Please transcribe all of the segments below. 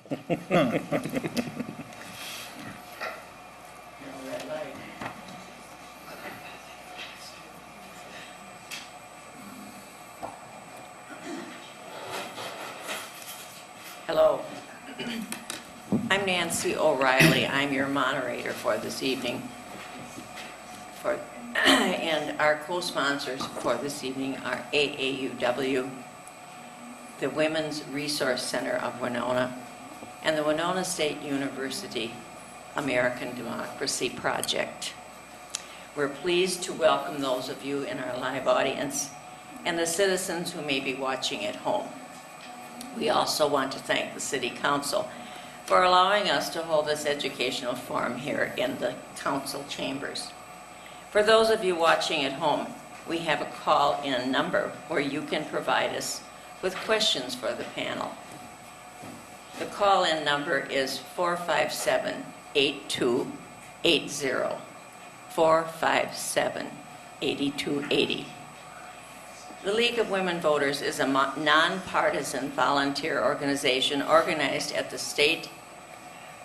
Hello. I'm Nancy O'Reilly. I'm your moderator for this evening. And our co-sponsors for this evening are AAUW, the Women's Resource Center of Winona, and the Winona State University American Democracy Project. We're pleased to welcome those of you in our live audience and the citizens who may be watching at home. We also want to thank the City Council for allowing us to hold this educational forum here in the council chambers. For those of you watching at home, we have a call-in number where you can provide us with questions for the panel. The call-in number is 457-8280, 457-8280. The League of Women Voters is a nonpartisan volunteer organization organized at the state,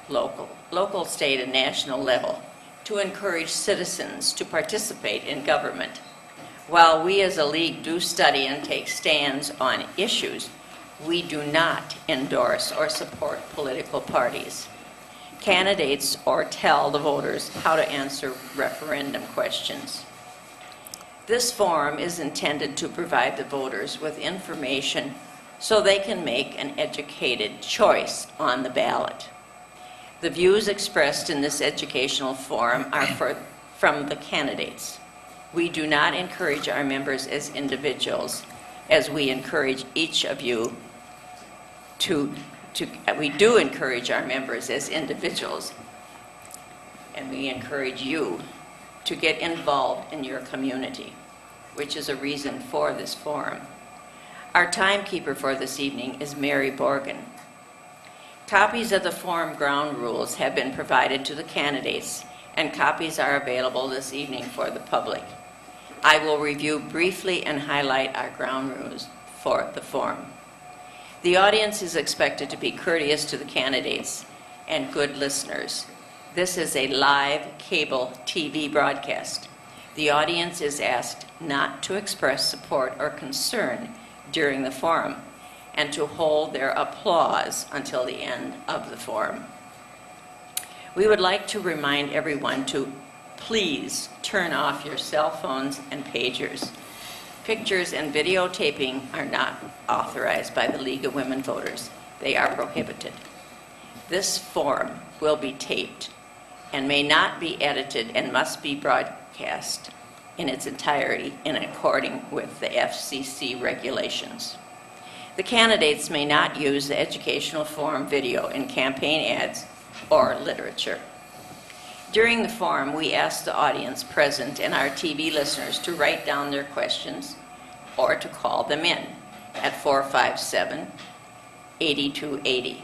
local, state, and national level to encourage citizens to participate in government. While we as a league do study and take stands on issues, we do not endorse or support political parties, candidates, or tell the voters how to answer referendum questions. This forum is intended to provide the voters with information so they can make an educated choice on the ballot. The views expressed in this educational forum are from the candidates. We do not encourage our members as individuals, as we encourage each of you we do encourage our members as individuals, and we encourage you to get involved in your community, which is a reason for this forum. Our timekeeper for this evening is Mary Borgen. Copies of the forum ground rules have been provided to the candidates, and copies are available this evening for the public. I will review briefly and highlight our ground rules for the forum. The audience is expected to be courteous to the candidates and good listeners. This is a live cable TV broadcast. The audience is asked not to express support or concern during the forum and to hold their applause until the end of the forum. We would like to remind everyone to please turn off your cell phones and pagers. Pictures and videotaping are not authorized by the League of Women Voters. They are prohibited. This forum will be taped and may not be edited and must be broadcast in its entirety in accordance with the FCC regulations. The candidates may not use the educational forum video in campaign ads or literature. During the forum, we ask the audience present and our TV listeners to write down their questions or to call them in at 457-8280.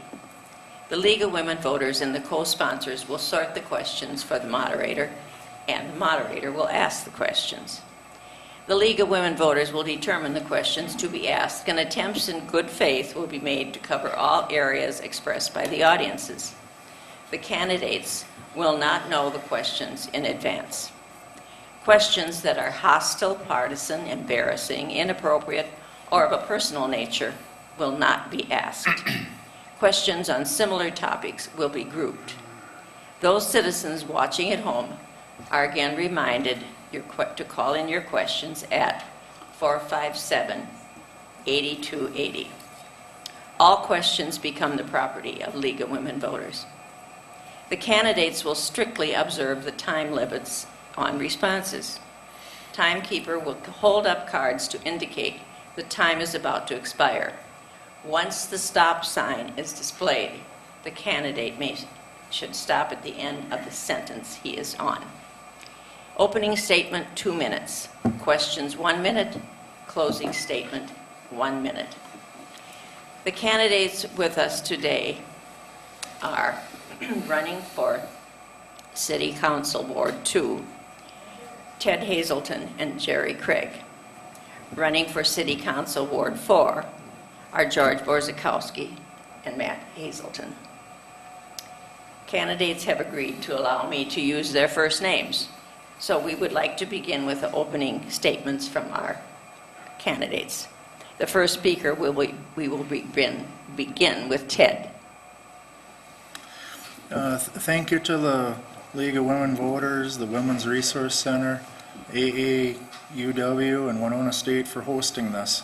The League of Women Voters and the co-sponsors will sort the questions for the moderator, and the moderator will ask the questions. The League of Women Voters will determine the questions to be asked, and attempts in good faith will be made to cover all areas expressed by the audiences. The candidates will not know the questions in advance. Questions that are hostile, partisan, embarrassing, inappropriate, or of a personal nature will not be asked. Questions on similar topics will be grouped. Those citizens watching at home are again reminded to call in your questions at 457-8280. All questions become the property of League of Women Voters. The candidates will strictly observe the time limits on responses. Timekeeper will hold up cards to indicate the time is about to expire. Once the stop sign is displayed, the candidate should stop at the end of the sentence he is on. Opening statement, 2 minutes. Questions, 1 minute. Closing statement, 1 minute. The candidates with us today are running for City Council Ward 2, Ted Hazelton and Jerry Craig. Running for City Council Ward 4 are George Borzakowski and Matt Hazelton. Candidates have agreed to allow me to use their first names, so we would like to begin with the opening statements from our candidates. The first speaker we will begin with Ted. Thank you to the League of Women Voters, the Women's Resource Center, AAUW, and Winona State for hosting this.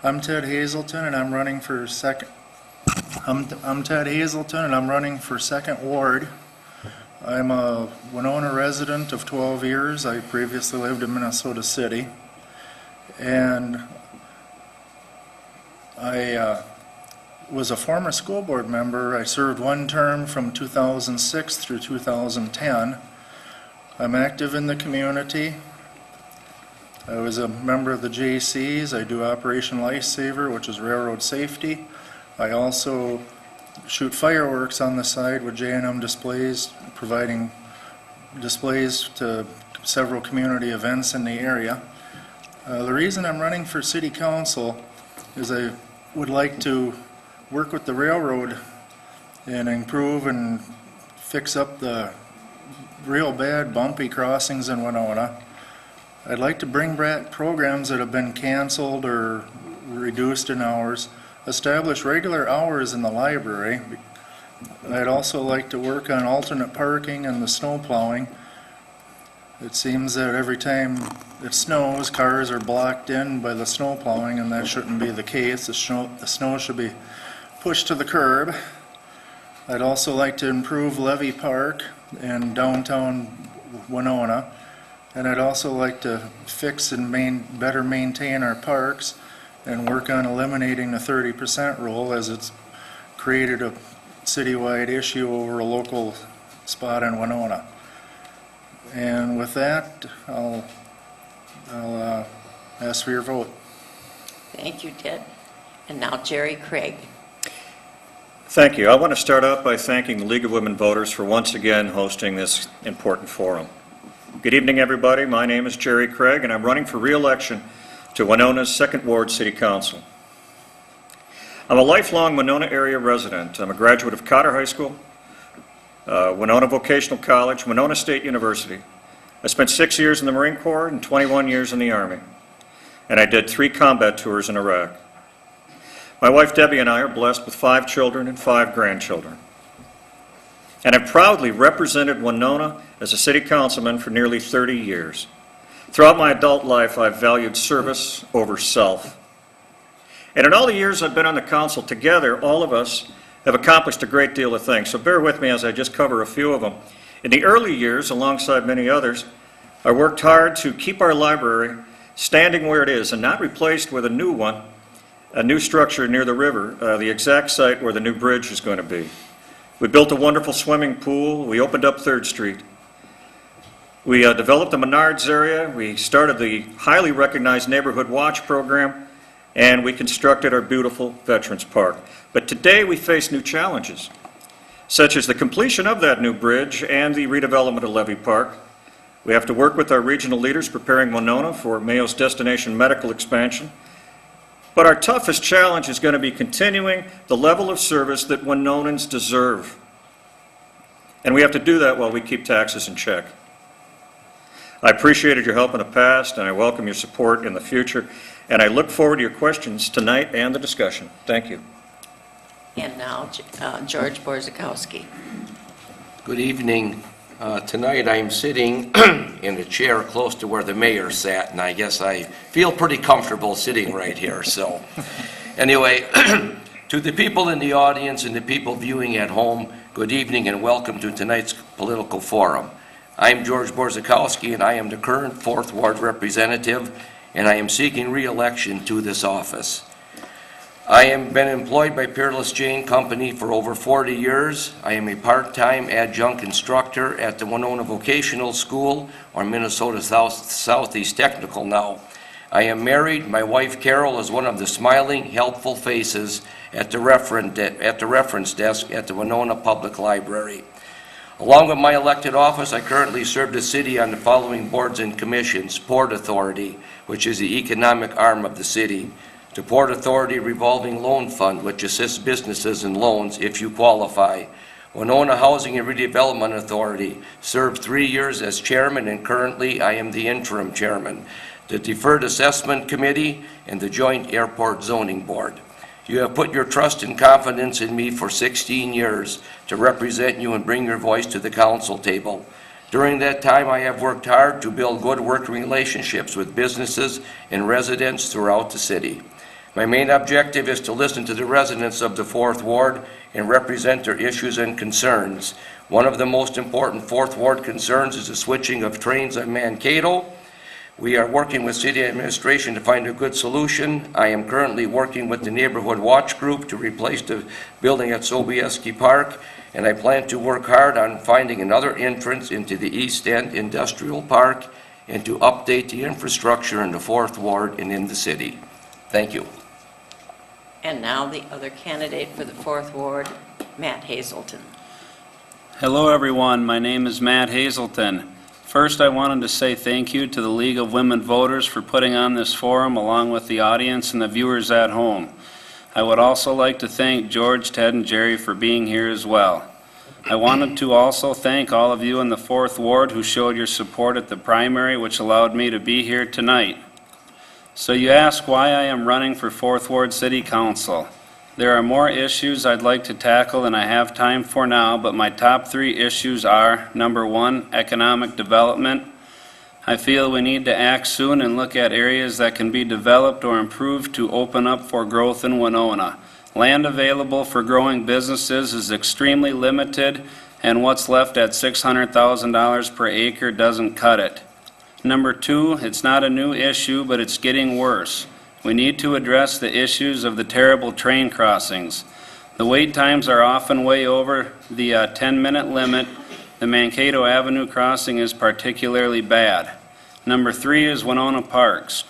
I'm Ted Hazelton, and I'm running for second. I'm Ted Hazelton, and I'm running for second ward. I'm a Winona resident of 12 years. I previously lived in Minnesota City, and I was a former school board member. I served one term from 2006 through 2010. I'm active in the community. I was a member of the JCs. I do Operation Lifesaver, which is railroad safety. I also shoot fireworks on the side with J&M Displays, providing displays to several community events in the area. The reason I'm running for city council is I would like to work with the railroad and improve and fix up the real bad bumpy crossings in Winona. I'd like to bring back programs that have been canceled or reduced in hours, establish regular hours in the library. I'd also like to work on alternate parking and the snow plowing. It seems that every time it snows, cars are blocked in by the snow plowing, and that shouldn't be the case. The snow should be pushed to the curb. I'd also like to improve Levy Park in downtown Winona, and I'd also like to fix and better maintain our parks and work on eliminating the 30% rule, as it's created a citywide issue over a local spot in Winona. And with that, I'll ask for your vote. Thank you, Ted. And now Jerry Craig. Thank you. I want to start out by thanking the League of Women Voters for once again hosting this important forum. Good evening, everybody. My name is Jerry Craig, and I'm running for re-election to Winona's 2nd Ward City Council. I'm a lifelong Winona area resident. I'm a graduate of Cotter High School, Winona Vocational College, Winona State University. I spent 6 years in the Marine Corps and 21 years in the Army, and I did 3 combat tours in Iraq. My wife Debbie and I are blessed with 5 children and 5 grandchildren. And I've proudly represented Winona as a city councilman for nearly 30 years. Throughout my adult life, I've valued service over self. And in all the years I've been on the council, together, all of us have accomplished a great deal of things. So bear with me as I just cover a few of them. In the early years, alongside many others, I worked hard to keep our library standing where it is and not replaced with a new one, a new structure near the river, the exact site where the new bridge is going to be. We built a wonderful swimming pool. We opened up 3rd Street. We developed the Menards area. We started the highly recognized Neighborhood Watch program, and we constructed our beautiful Veterans Park. But today we face new challenges, such as the completion of that new bridge and the redevelopment of Levy Park. We have to work with our regional leaders preparing Winona for Mayo's destination medical expansion. But our toughest challenge is going to be continuing the level of service that Winonans deserve. And we have to do that while we keep taxes in check. I appreciated your help in the past, and I welcome your support in the future. And I look forward to your questions tonight and the discussion. Thank you. And now George Borzakowski. Good evening. Tonight I'm sitting in a chair close to where the mayor sat, and I guess I feel pretty comfortable sitting right here. So anyway, to the people in the audience and the people viewing at home, good evening and welcome to tonight's political forum. I'm George Borzakowski, and I am the current 4th Ward representative, and I am seeking re-election to this office. I have been employed by Peerless Jane Company for over 40 years. I am a part-time adjunct instructor at the Winona Vocational School, or Minnesota Southeast Technical now. I am married. My wife Carol is one of the smiling, helpful faces at the reference desk at the Winona Public Library. Along with my elected office, I currently serve the city on the following boards and commissions: Port Authority, which is the economic arm of the city; to Port Authority Revolving Loan Fund, which assists businesses in loans if you qualify. Winona Housing and Redevelopment Authority, served 3 years as chairman, and currently I am the interim chairman. The Deferred Assessment Committee and the Joint Airport Zoning Board. You have put your trust and confidence in me for 16 years to represent you and bring your voice to the council table. During that time, I have worked hard to build good working relationships with businesses and residents throughout the city. My main objective is to listen to the residents of the 4th Ward and represent their issues and concerns. One of the most important 4th Ward concerns is the switching of trains on Mankato. We are working with city administration to find a good solution. I am currently working with the Neighborhood Watch Group to replace the building at Sobieski Park, and I plan to work hard on finding another entrance into the East End Industrial Park and to update the infrastructure in the 4th Ward and in the city. Thank you. And now the other candidate for the 4th Ward, Matt Hazelton. Hello everyone, my name is Matt Hazelton. First, I wanted to say thank you to the League of Women Voters for putting on this forum, along with the audience and the viewers at home. I would also like to thank George, Ted, and Jerry for being here as well. I wanted to also thank all of you in the 4th Ward who showed your support at the primary, which allowed me to be here tonight. So you ask why I am running for 4th Ward City Council. There are more issues I'd like to tackle than I have time for now, but my top 3 issues are, number 1, economic development. I feel we need to act soon and look at areas that can be developed or improved to open up for growth in Winona. Land available for growing businesses is extremely limited, and what's left at $600,000 per acre doesn't cut it. Number 2, it's not a new issue, but it's getting worse. We need to address the issues of the terrible train crossings. The wait times are often way over the 10-minute limit. The Mankato Avenue crossing is particularly bad. Number 3 is Winona Parks.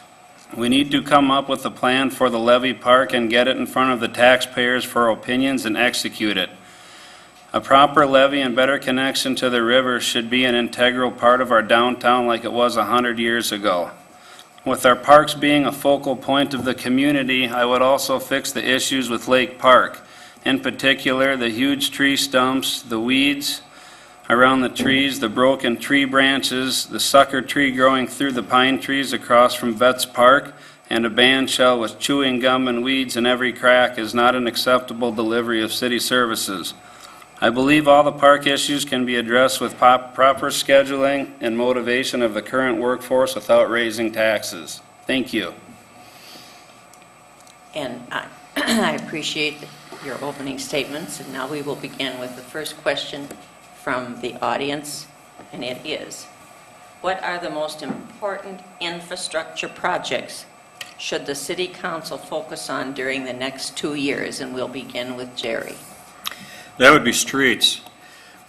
We need to come up with a plan for the Levy Park and get it in front of the taxpayers for opinions and execute it. A proper levee and better connection to the river should be an integral part of our downtown like it was 100 years ago. With our parks being a focal point of the community, I would also fix the issues with Lake Park. In particular, the huge tree stumps, the weeds around the trees, the broken tree branches, the sucker tree growing through the pine trees across from Vets Park, and a bandshell with chewing gum and weeds in every crack is not an acceptable delivery of city services. I believe all the park issues can be addressed with proper scheduling and motivation of the current workforce without raising taxes. Thank you. And I appreciate your opening statements, and now we will begin with the first question from the audience, and it is, what are the most important infrastructure projects should the City Council focus on during the next 2 years? And we'll begin with Jerry. That would be streets.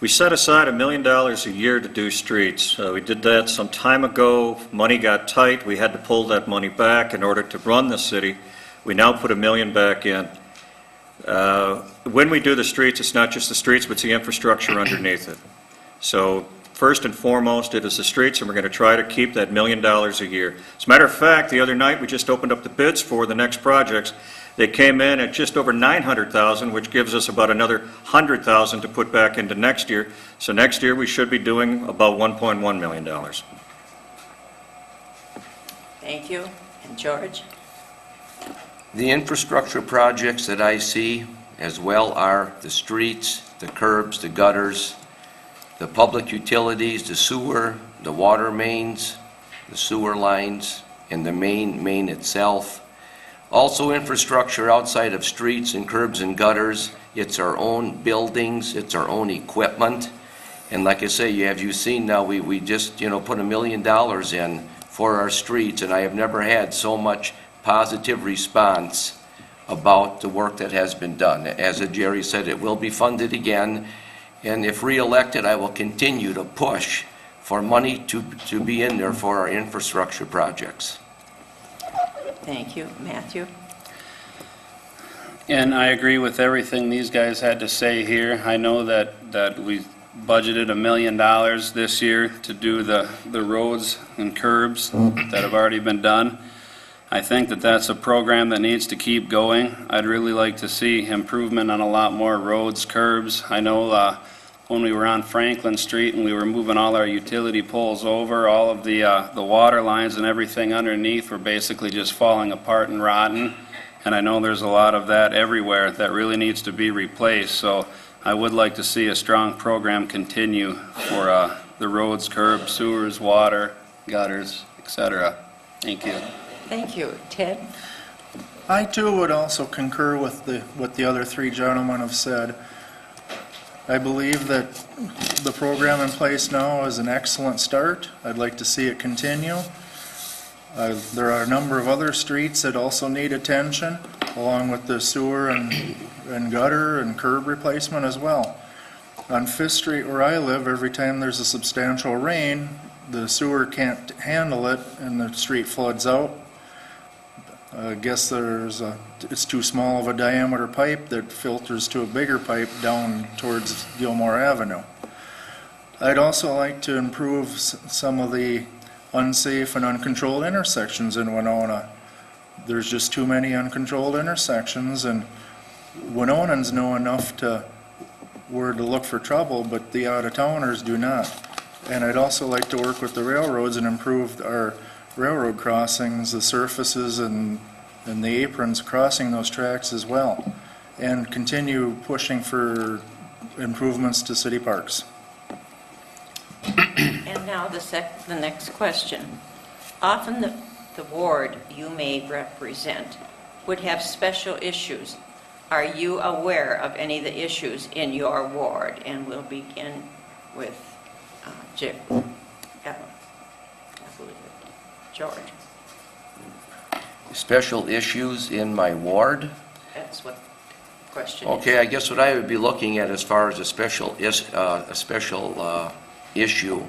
We set aside $1 million a year to do streets. We did that some time ago. Money got tight. We had to pull that money back in order to run the city. We now put $1 million back in. When we do the streets, it's not just the streets, but it's the infrastructure underneath it. So first and foremost, it is the streets, and we're going to try to keep that $1 million a year. As a matter of fact, the other night we just opened up the bids for the next projects. They came in at just over $900,000, which gives us about another $100,000 to put back into next year. So next year we should be doing about $1.1 million. Thank you. And George? The infrastructure projects that I see as well are the streets, the curbs, the gutters, the public utilities, the sewer, the water mains, the sewer lines, and the main itself. Also infrastructure outside of streets and curbs and gutters. It's our own buildings, it's our own equipment. And like I say, you've seen now, we just, put $1 million in for our streets, and I have never had so much positive response about the work that has been done. As Jerry said, it will be funded again, and if re-elected, I will continue to push for money to be in there for our infrastructure projects. Thank you. Matthew? And I agree with everything these guys had to say here. I know that we budgeted $1 million this year to do the roads and curbs that have already been done. I think that that's a program that needs to keep going. I'd really like to see improvement on a lot more roads, curbs. I know when we were on Franklin Street and we were moving all our utility poles over, all of the water lines and everything underneath were basically just falling apart and rotten. And I know there's a lot of that everywhere that really needs to be replaced. So I would like to see a strong program continue for the roads, curbs, sewers, water, gutters, etc. Thank you. Thank you. Ted? I too would also concur with what the other three gentlemen have said. I believe that the program in place now is an excellent start. I'd like to see it continue. There are a number of other streets that also need attention, along with the sewer and gutter and curb replacement as well. On Fifth Street where I live, every time there's a substantial rain, the sewer can't handle it and the street floods out. I guess it's too small of a diameter pipe that filters to a bigger pipe down towards Gilmore Avenue. I'd also like to improve some of the unsafe and uncontrolled intersections in Winona. There's just too many uncontrolled intersections, and Winonans know enough where to look for trouble, but the out-of-towners do not. And I'd also like to work with the railroads and improve our railroad crossings, the surfaces and the aprons crossing those tracks as well, and continue pushing for improvements to city parks. And now the next question. Often the ward you may represent would have special issues. Are you aware of any of the issues in your ward? And we'll begin with George. Special issues in my ward? That's what the question is. Okay, I guess what I would be looking at as far as a special issue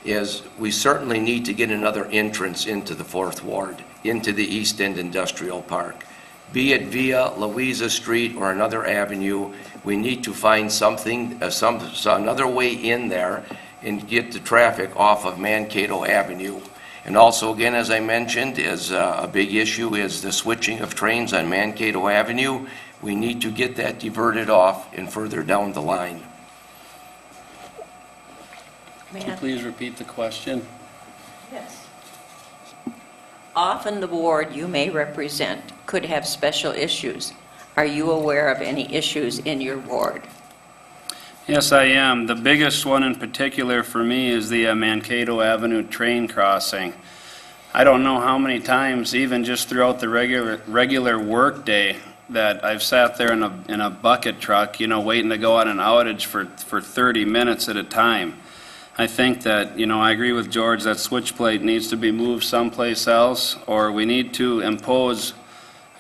is we certainly need to get another entrance into the Fourth Ward, into the East End Industrial Park. Be it via Louisa Street or another avenue, we need to find something, another way in there and get the traffic off of Mankato Avenue. And also, again, as I mentioned, is a big issue is the switching of trains on Mankato Avenue. We need to get that diverted off and further down the line. Could you please repeat the question? Yes. Often the ward you may represent could have special issues. Are you aware of any issues in your ward? Yes, I am. The biggest one in particular for me is the Mankato Avenue train crossing. I don't know how many times, even just throughout the regular work day, that I've sat there in a bucket truck, waiting to go on an outage for 30 minutes at a time. I think that, I agree with George that switch plate needs to be moved someplace else, or we need to impose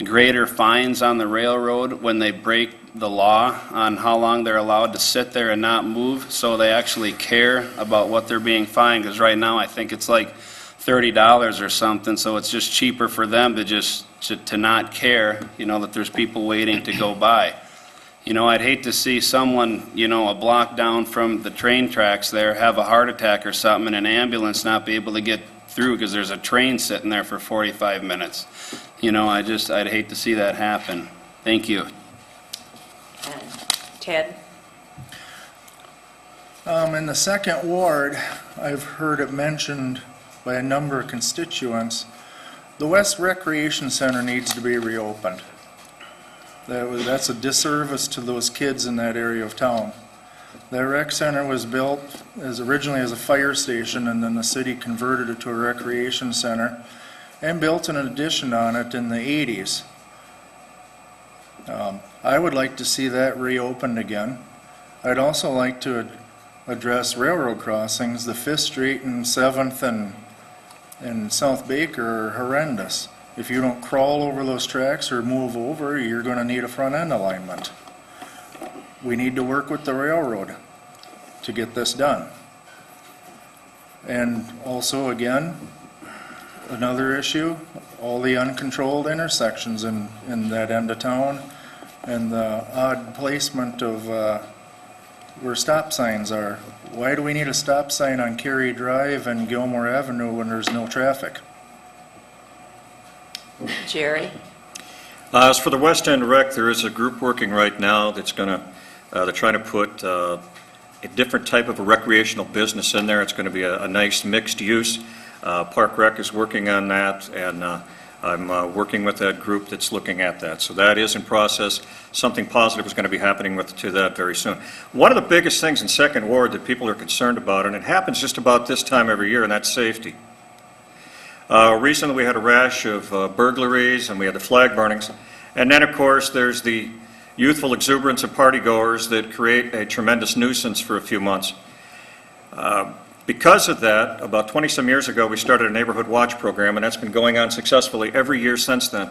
greater fines on the railroad when they break the law on how long they're allowed to sit there and not move, so they actually care about what they're being fined, because right now I think it's like $30 or something, so it's just cheaper for them to not care, that there's people waiting to go by. I'd hate to see someone, a block down from the train tracks there have a heart attack or something and an ambulance not be able to get through because there's a train sitting there for 45 minutes. I'd hate to see that happen. Thank you. And Ted? In the second ward, I've heard it mentioned by a number of constituents, the West Recreation Center needs to be reopened. That's a disservice to those kids in that area of town. That rec center was built originally as a fire station, and then the city converted it to a recreation center and built an addition on it in the 80s. I would like to see that reopened again. I'd also like to address railroad crossings. The 5th Street and 7th and South Baker are horrendous. If you don't crawl over those tracks or move over, you're going to need a front end alignment. We need to work with the railroad to get this done. And also, again, another issue, all the uncontrolled intersections in that end of town and the odd placement of where stop signs are. Why do we need a stop sign on Cary Drive and Gilmore Avenue when there's no traffic? Jerry? As for the West End Rec, there is a group working right now that's going to, they're trying to put a different type of a recreational business in there. It's going to be a nice mixed use. Park Rec is working on that, and I'm working with that group that's looking at that. So that is in process. Something positive is going to be happening to that very soon. One of the biggest things in Second Ward that people are concerned about, and it happens just about this time every year, and that's safety. Recently, we had a rash of burglaries, and we had the flag burnings. And then, of course, there's the youthful exuberance of partygoers that create a tremendous nuisance for a few months. Because of that, about 20-some years ago, we started a neighborhood watch program, and that's been going on successfully every year since then.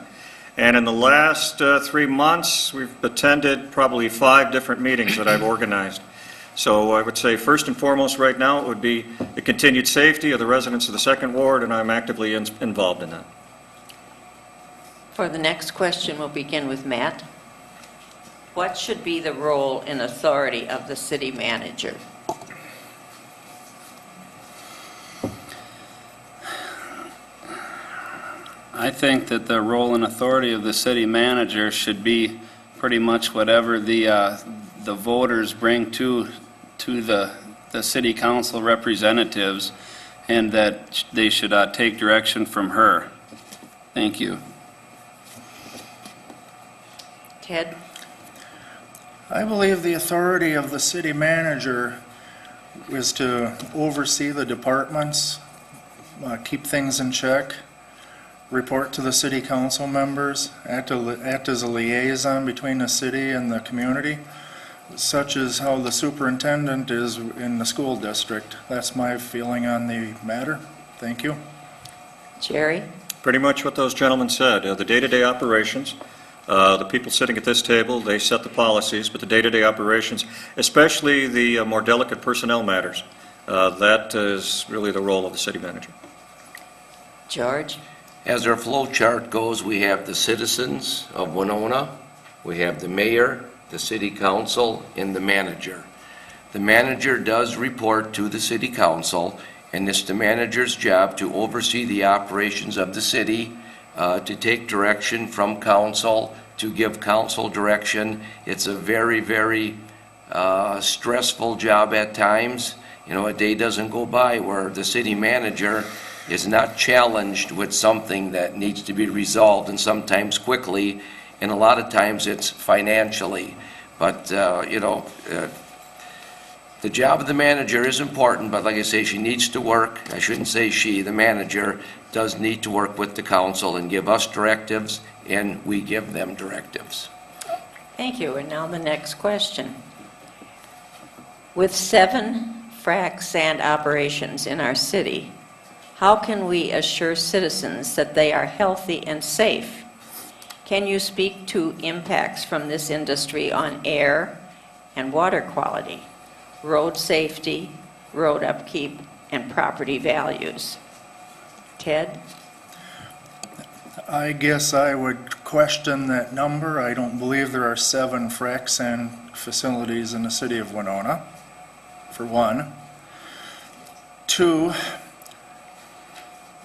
And in the last 3 months, we've attended probably 5 different meetings that I've organized. So I would say first and foremost right now it would be the continued safety of the residents of the Second Ward, and I'm actively involved in that. For the next question, we'll begin with Matt. What should be the role and authority of the city manager? I think that the role and authority of the city manager should be pretty much whatever the voters bring to the city council representatives, and that they should take direction from her. Thank you. Ted? I believe the authority of the city manager is to oversee the departments, keep things in check, report to the city council members, act as a liaison between the city and the community, such as how the superintendent is in the school district. That's my feeling on the matter. Thank you. Jerry? Pretty much what those gentlemen said. The day-to-day operations, the people sitting at this table, they set the policies, but the day-to-day operations, especially the more delicate personnel matters, that is really the role of the city manager. George? As our flow chart goes, we have the citizens of Winona, we have the mayor, the city council, and the manager. The manager does report to the city council, and it's the manager's job to oversee the operations of the city, to take direction from council, to give council direction. It's a very, very stressful job at times. You know, a day doesn't go by where the city manager is not challenged with something that needs to be resolved, and sometimes quickly, and a lot of times it's financially. But, the job of the manager is important, but like I say, she needs to work. I shouldn't say she, the manager does need to work with the council and give us directives, and we give them directives. Thank you. And now the next question. With 7 frac sand operations in our city, how can we assure citizens that they are healthy and safe? Can you speak to impacts from this industry on air and water quality, road safety, road upkeep, and property values? Ted? I guess I would question that number. I don't believe there are 7 frac sand facilities in the city of Winona, for one. 2,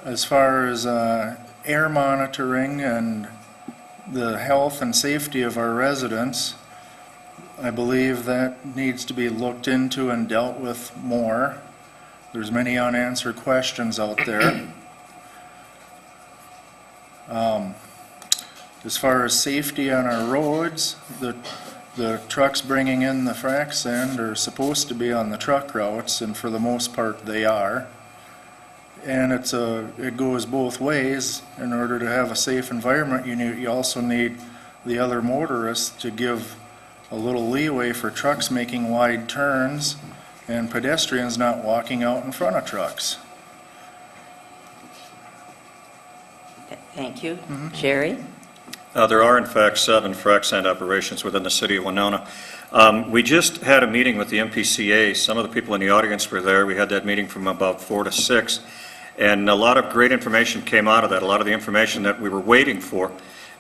as far as air monitoring and the health and safety of our residents, I believe that needs to be looked into and dealt with more. There's many unanswered questions out there. As far as safety on our roads, the trucks bringing in the frac sand are supposed to be on the truck routes, and for the most part they are. And it goes both ways. In order to have a safe environment, you also need the other motorists to give a little leeway for trucks making wide turns and pedestrians not walking out in front of trucks. Thank you. Jerry? There are, in fact, 7 frac sand operations within the city of Winona. We just had a meeting with the MPCA. Some of the people in the audience were there. We had that meeting from about 4 to 6. And a lot of great information came out of that, a lot of the information that we were waiting for.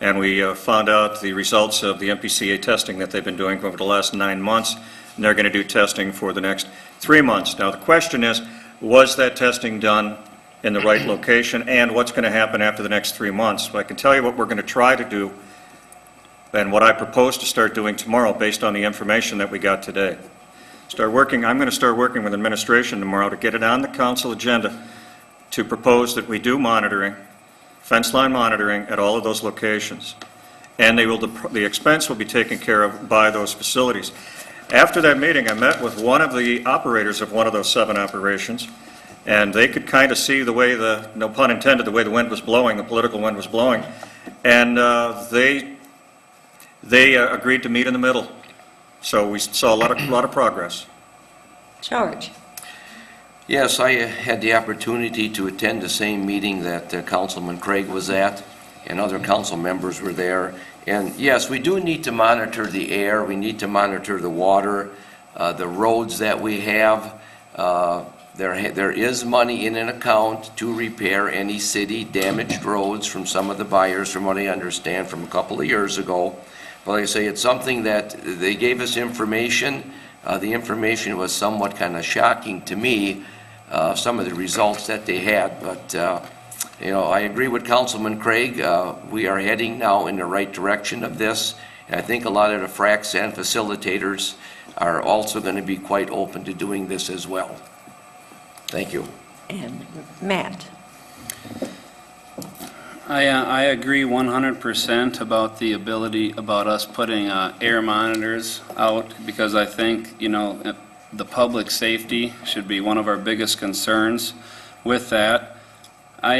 And we found out the results of the MPCA testing that they've been doing over the last 9 months, and they're going to do testing for the next 3 months. Now, the question is, was that testing done in the right location and what's going to happen after the next 3 months. But I can tell you what we're going to try to do and what I propose to start doing tomorrow based on the information that we got today. I'm going to start working with administration tomorrow to get it on the council agenda to propose that we do monitoring, fence line monitoring at all of those locations. And the expense will be taken care of by those facilities. After that meeting, I met with one of the operators of one of those 7 operations, and they could kind of see the way no pun intended, the way the wind was blowing, the political wind was blowing, and they agreed to meet in the middle. So we saw a lot of progress. George? Yes, I had the opportunity to attend the same meeting that Councilman Craig was at, and other council members were there. And yes, we do need to monitor the air, we need to monitor the water, the roads that we have. There is money in an account to repair any city damaged roads from some of the buyers, from what I understand, from a couple of years ago. But like I say, it's something that they gave us information. The information was somewhat kind of shocking to me, some of the results that they had. But, I agree with Councilman Craig. We are heading now in the right direction of this. And I think a lot of the frac sand facilitators are also going to be quite open to doing this as well. Thank you. And Matt? I agree 100% about us putting air monitors out, because I think, the public safety should be one of our biggest concerns with that. I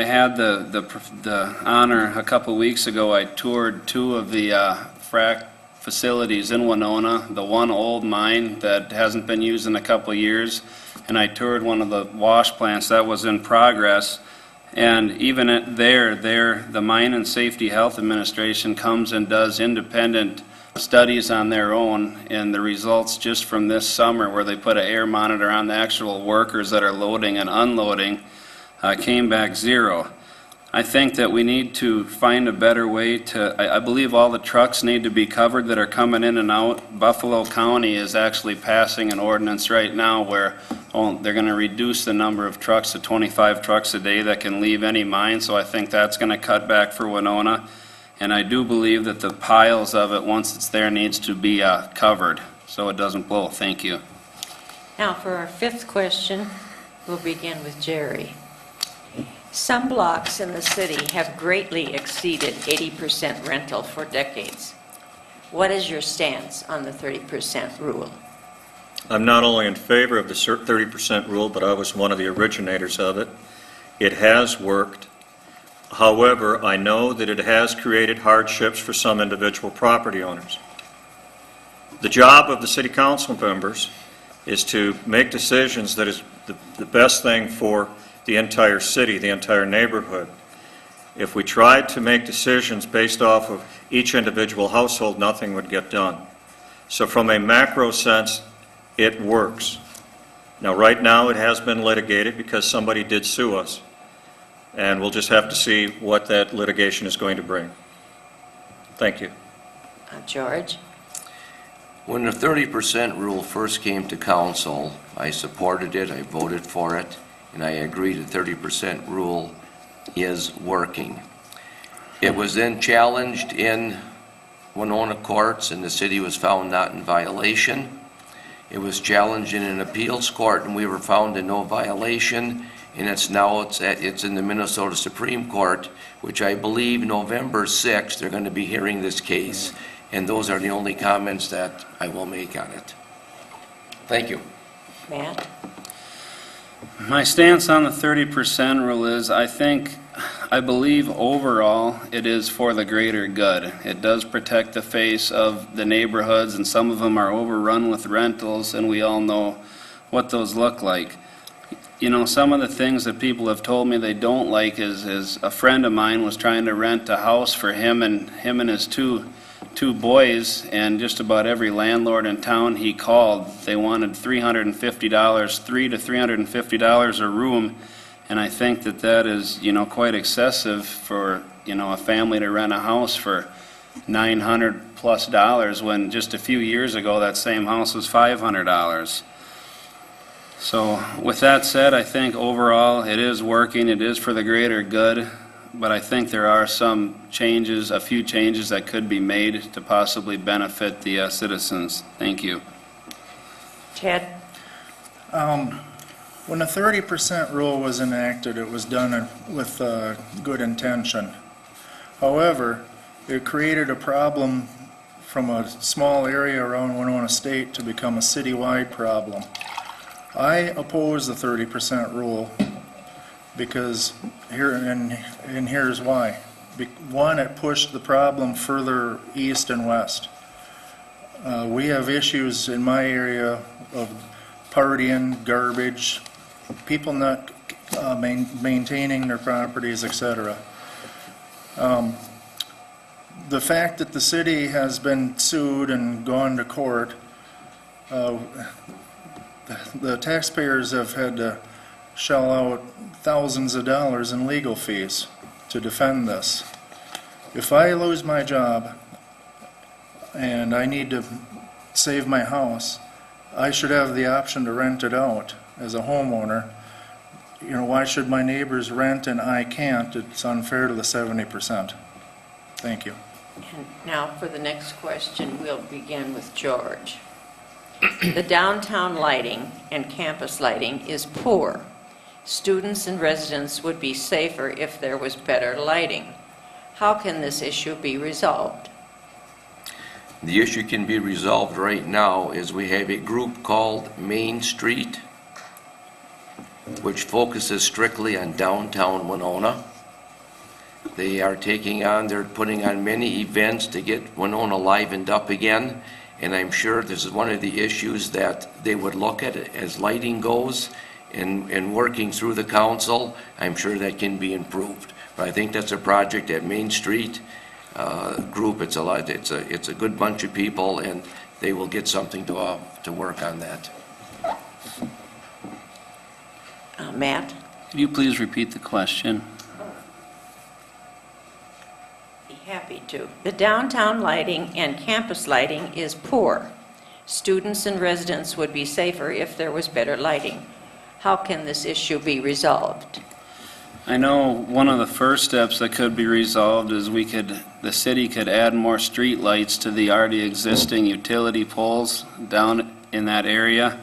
had the honor a couple weeks ago. I toured 2 of the frac facilities in Winona, the one old mine that hasn't been used in a couple years, and I toured one of the wash plants that was in progress. And even the Mine and Safety Health Administration comes and does independent studies on their own, and the results just from this summer, where they put an air monitor on the actual workers that are loading and unloading, came back 0. I think that we need to find a better way I believe all the trucks need to be covered that are coming in and out. Buffalo County is actually passing an ordinance right now where they're going to reduce the number of trucks to 25 trucks a day that can leave any mine, so I think that's going to cut back for Winona. And I do believe that the piles of it, once it's there, needs to be covered so it doesn't blow. Thank you. Now, for our 5th question, we'll begin with Jerry. Some blocks in the city have greatly exceeded 80% rental for decades. What is your stance on the 30% rule? I'm not only in favor of the 30% rule, but I was one of the originators of it. It has worked. However, I know that it has created hardships for some individual property owners. The job of the city council members is to make decisions that is the best thing for the entire city, the entire neighborhood. If we tried to make decisions based off of each individual household, nothing would get done. So from a macro sense, it works. Now, right now, it has been litigated because somebody did sue us, and we'll just have to see what that litigation is going to bring. Thank you. George? When the 30% rule first came to council, I supported it, I voted for it, and I agree the 30% rule is working. It was then challenged in Winona courts, and the city was found not in violation. It was challenged in an appeals court, and we were found in no violation, and it's in the Minnesota Supreme Court, which I believe November 6th they're going to be hearing this case, and those are the only comments that I will make on it. Thank you. Matt? My stance on the 30% rule is I believe overall it is for the greater good. It does protect the face of the neighborhoods, and some of them are overrun with rentals, and we all know what those look like. Some of the things that people have told me they don't like is a friend of mine was trying to rent a house for him and his two boys, and just about every landlord in town he called, they wanted $350, $300 to $350 a room, and I think that is, quite excessive for, a family to rent a house for $900+ when just a few years ago that same house was $500. So with that said, I think overall it is working, it is for the greater good, but I think there are some changes, a few changes that could be made to possibly benefit the citizens. Thank you. Ted? When the 30% rule was enacted, it was done with good intention. However, it created a problem from a small area around Winona State to become a citywide problem. I oppose the 30% rule because here's why. One, it pushed the problem further east and west. We have issues in my area of partying, garbage, people not maintaining their properties, etc. The fact that the city has been sued and gone to court, the taxpayers have had to shell out thousands of dollars in legal fees to defend this. If I lose my job and I need to save my house, I should have the option to rent it out as a homeowner. You know, why should my neighbors rent and I can't? It's unfair to the 70%. Thank you. And now for the next question, we'll begin with George. The downtown lighting and campus lighting is poor. Students and residents would be safer if there was better lighting. How can this issue be resolved? The issue can be resolved right now is we have a group called Main Street, which focuses strictly on downtown Winona. They're putting on many events to get Winona livened up again, and I'm sure this is one of the issues that they would look at as lighting goes, and working through the council, I'm sure that can be improved. But I think that's a project at Main Street group. It's a good bunch of people, and they will get something to work on that. Matt? Could you please repeat the question? Be happy to. The downtown lighting and campus lighting is poor. Students and residents would be safer if there was better lighting. How can this issue be resolved? I know one of the first steps that could be resolved is the city could add more street lights to the already existing utility poles down in that area.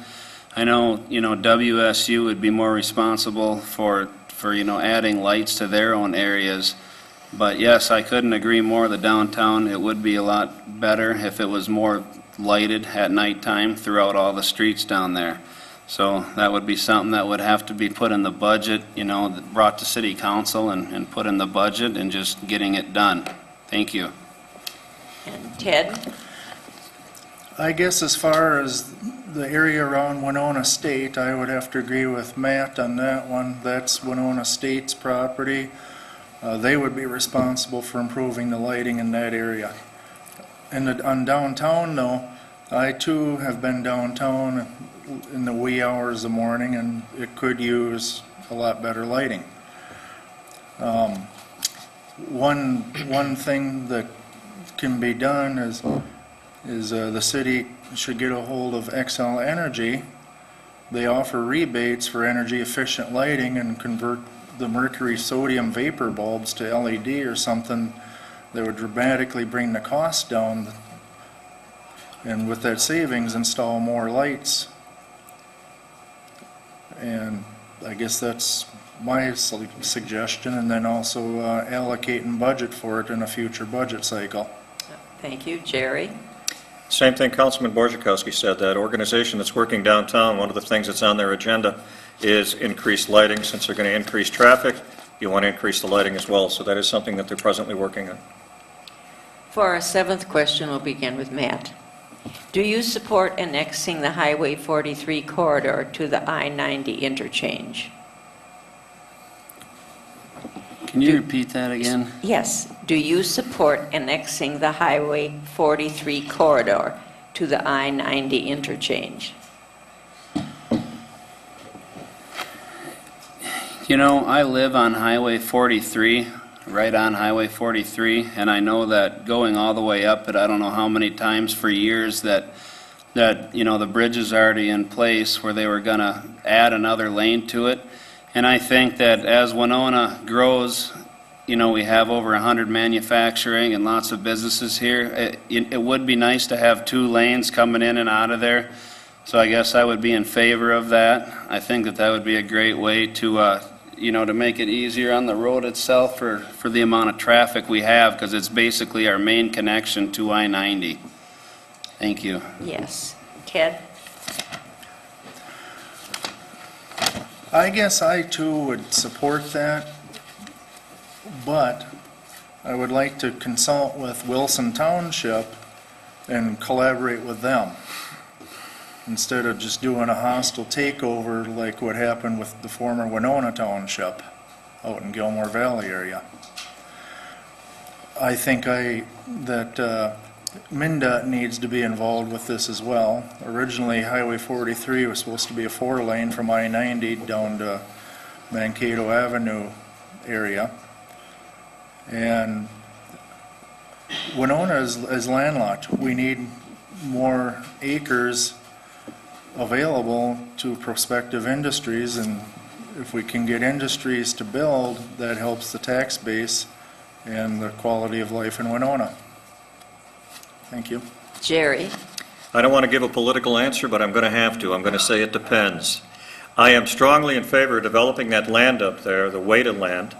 I know, WSU would be more responsible for adding lights to their own areas. But yes, I couldn't agree more. The downtown, it would be a lot better if it was more lighted at nighttime throughout all the streets down there. So that would be something that would have to be put in the budget, brought to city council and put in the budget and just getting it done. Thank you. And Ted? I guess as far as the area around Winona State, I would have to agree with Matt on that one. That's Winona State's property. They would be responsible for improving the lighting in that area. And on downtown, though, I too have been downtown in the wee hours of the morning, and it could use a lot better lighting. One thing that can be done is the city should get a hold of XL Energy. They offer rebates for energy efficient lighting and convert the mercury sodium vapor bulbs to LED or something that would dramatically bring the cost down, and with that savings install more lights. And I guess that's my suggestion, and then also allocating budget for it in a future budget cycle. Thank you. Jerry? Same thing Councilman Borzakowski said. That organization that's working downtown, one of the things that's on their agenda is increased lighting. Since they're going to increase traffic, you want to increase the lighting as well. So that is something that they're presently working on. For our seventh question, we'll begin with Matt. Do you support annexing the Highway 43 corridor to the I-90 interchange? Can you repeat that again? Yes. Do you support annexing the Highway 43 corridor to the I-90 interchange? I live on Highway 43, right on Highway 43, and I know that going all the way up it, I don't know how many times for years, that that, the bridge is already in place where they were going to add another lane to it. And I think that as Winona grows, we have over 100 manufacturing and lots of businesses here. It would be nice to have 2 lanes coming in and out of there. So I guess I would be in favor of that. I think that would be a great way to, to make it easier on the road itself for the amount of traffic we have, because it's basically our main connection to I-90. Thank you. Yes. Ted? I guess I too would support that, but I would like to consult with Wilson Township and collaborate with them instead of just doing a hostile takeover like what happened with the former Winona Township out in Gilmore Valley area. I think that MnDOT needs to be involved with this as well. Originally, Highway 43 was supposed to be a 4-lane from I-90 down to Mankato Avenue area. And Winona is landlocked. We need more acres available to prospective industries, and if we can get industries to build, that helps the tax base and the quality of life in Winona. Thank you. Jerry? I don't want to give a political answer, but I'm going to have to. I'm going to say it depends. I am strongly in favor of developing that land up there, the weighted land.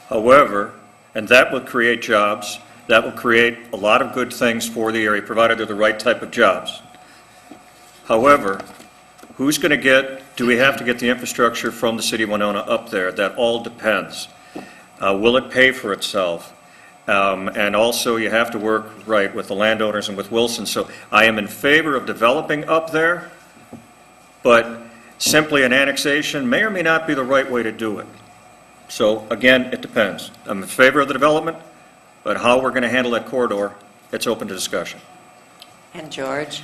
However, and that will create jobs, that will create a lot of good things for the area, provided they're the right type of jobs. However, do we have to get the infrastructure from the city of Winona up there? That all depends. Will it pay for itself? And also, you have to work right with the landowners and with Wilson. So I am in favor of developing up there, but simply an annexation may or may not be the right way to do it. So again, it depends. I'm in favor of the development, but how we're going to handle that corridor, it's open to discussion. And George?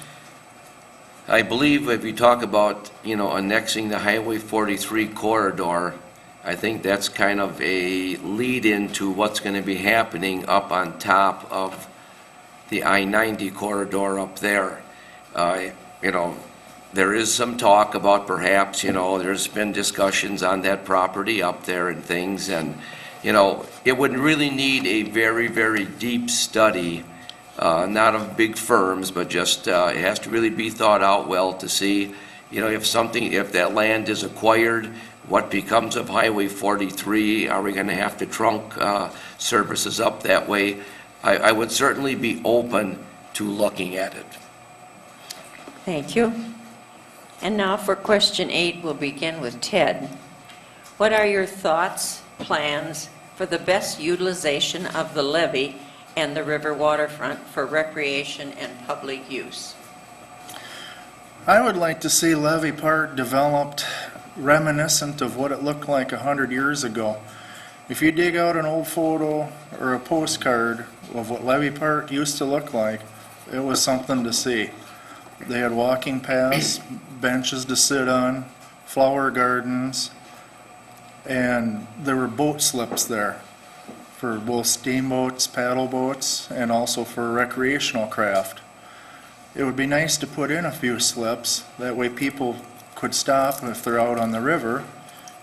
I believe if you talk about, annexing the Highway 43 corridor, I think that's kind of a lead-in to what's going to be happening up on top of the I-90 corridor up there. There is some talk about perhaps, there's been discussions on that property up there and things, and, it would really need a very, very deep study, not of big firms, but just, it has to really be thought out well to see, if that land is acquired, what becomes of Highway 43? Are we going to have to trunk services up that way? I would certainly be open to looking at it. Thank you. And now for question 8, we'll begin with Ted. What are your thoughts, plans for the best utilization of the levee and the river waterfront for recreation and public use? I would like to see Levee Park developed reminiscent of what it looked like 100 years ago. If you dig out an old photo or a postcard of what Levee Park used to look like, it was something to see. They had walking paths, benches to sit on, flower gardens, and there were boat slips there for both steamboats, paddle boats, and also for recreational craft. It would be nice to put in a few slips, that way people could stop if they're out on the river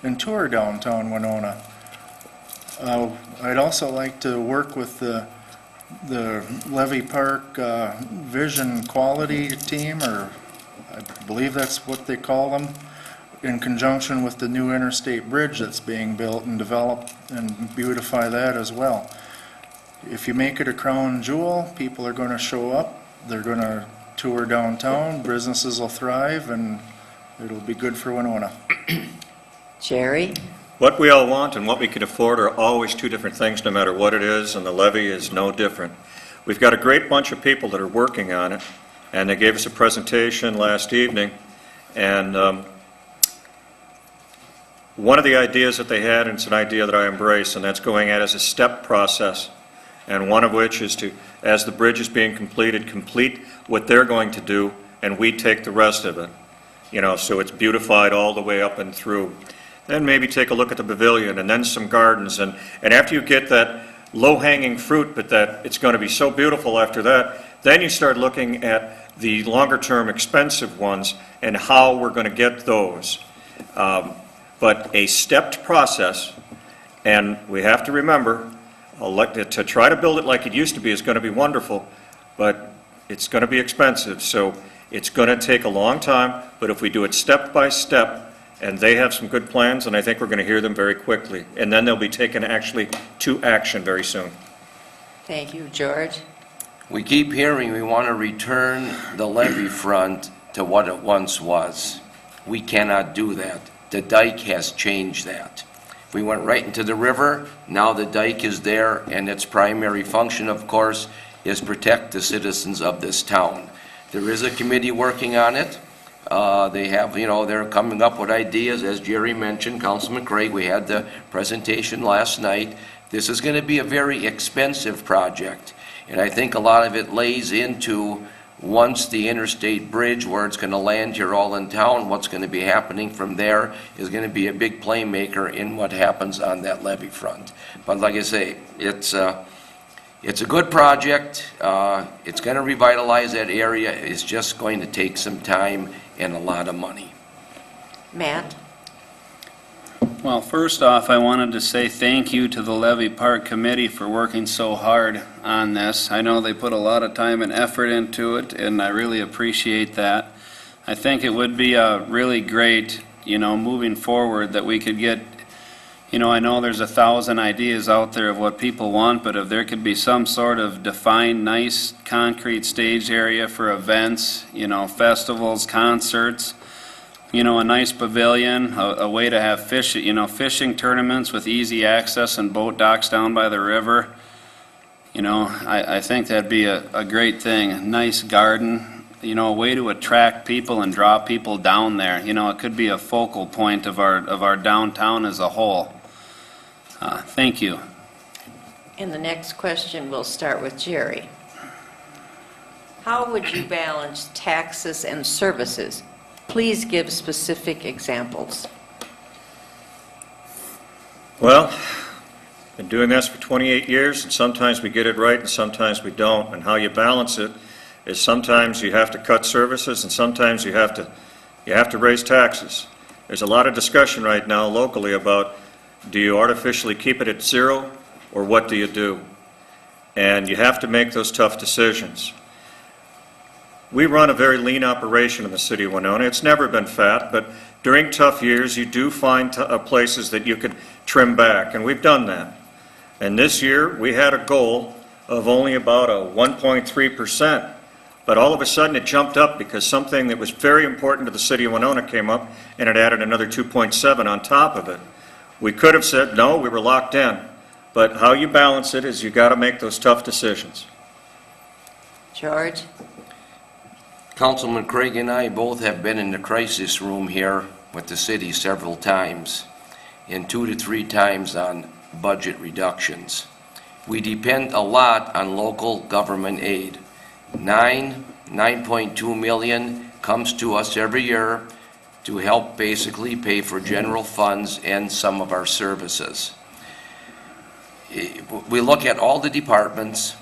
and tour downtown Winona. I'd also like to work with the Levee Park Vision Quality Team, or I believe that's what they call them, in conjunction with the new interstate bridge that's being built and developed, and beautify that as well. If you make it a crown jewel, people are going to show up, they're going to tour downtown, businesses will thrive, and it'll be good for Winona. Jerry? What we all want and what we can afford are always two different things, no matter what it is, and the levee is no different. We've got a great bunch of people that are working on it, and they gave us a presentation last evening, and one of the ideas that they had, and it's an idea that I embrace, and that's going at as a step process, and one of which is to, as the bridge is being completed, complete what they're going to do, and we take the rest of it. So it's beautified all the way up and through. Then maybe take a look at the pavilion, and then some gardens, and after you get that low-hanging fruit, but that it's going to be so beautiful after that, then you start looking at the longer-term expensive ones and how we're going to get those. But a stepped process, and we have to remember, to try to build it like it used to be is going to be wonderful, but it's going to be expensive. So it's going to take a long time, but if we do it step by step, and they have some good plans, and I think we're going to hear them very quickly, and then they'll be taken actually to action very soon. Thank you, George. We keep hearing we want to return the levee front to what it once was. We cannot do that. The dike has changed that. If we went right into the river, now the dike is there, and its primary function, of course, is protect the citizens of this town. There is a committee working on it. They have, they're coming up with ideas, as Jerry mentioned, Councilman Craig, we had the presentation last night. This is going to be a very expensive project, and I think a lot of it lays into once the interstate bridge, where it's going to land here all in town, what's going to be happening from there is going to be a big playmaker in what happens on that levee front. But like I say, it's a good project. It's going to revitalize that area. It's just going to take some time and a lot of money. Matt? Well, first off, I wanted to say thank you to the Levy Park Committee for working so hard on this. I know they put a lot of time and effort into it, and I really appreciate that. I think it would be really great, moving forward, that we could get, I know there's 1,000 ideas out there of what people want, but if there could be some sort of defined, nice, concrete stage area for events, festivals, concerts, a nice pavilion, a way to have fishing tournaments with easy access and boat docks down by the river. I think that'd be a great thing. A nice garden, a way to attract people and draw people down there. It could be a focal point of our downtown as a whole. Thank you. And the next question will start with Jerry. How would you balance taxes and services? Please give specific examples. Well, been doing this for 28 years, and sometimes we get it right and sometimes we don't. And how you balance it is sometimes you have to cut services and sometimes you have to raise taxes. There's a lot of discussion right now locally about, do you artificially keep it at zero, or what do you do? And you have to make those tough decisions. We run a very lean operation in the city of Winona. It's never been fat, but during tough years, you do find places that you can trim back, and we've done that. And this year, we had a goal of only about a 1.3%, but all of a sudden it jumped up because something that was very important to the city of Winona came up, and it added another 2.7 on top of it. We could have said, no, we were locked in, but how you balance it is you got to make those tough decisions. George? Councilman Craig and I both have been in the crisis room here with the city several times, and 2 to 3 times on budget reductions. We depend a lot on local government aid. 9.2 million comes to us every year to help basically pay for general funds and some of our services. We look at all the departments,